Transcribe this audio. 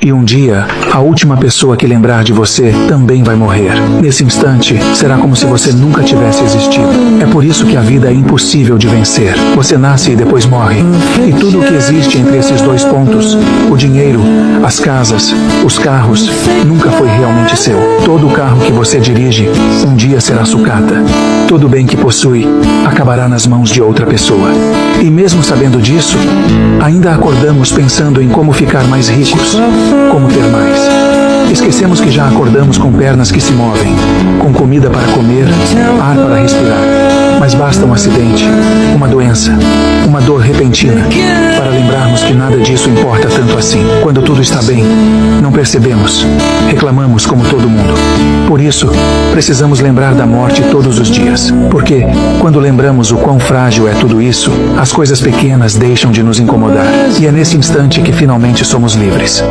E um dia, a última pessoa que lembrar de você também vai morrer. Nesse instante, será como se você nunca tivesse existido. É por isso que a vida é impossível de vencer. Você nasce e depois morre. E tudo o que existe entre esses dois pontos, o dinheiro, as casas, os carros, nunca foi realmente seu. Todo o carro que você dirige, um dia será sucata. Todo bem que possui, acabará nas mãos de outra pessoa. E mesmo sabendo disso, ainda acordamos pensando em como ficar mais ricos, como ter mais. Esquecemos que já acordamos com pernas que se movem, com comida para comer, ar para respirar. Mas basta um acidente, uma doença, uma dor repentina, para lembrarmos que nada disso importa tanto assim. Quando tudo está bem, não percebemos, reclamamos como todo mundo. Por isso, precisamos lembrar da morte todos os dias. Porque, quando lembramos o quão frágil é tudo isso, as coisas pequenas deixam de nos incomodar. E é nesse instante que finalmente somos livres.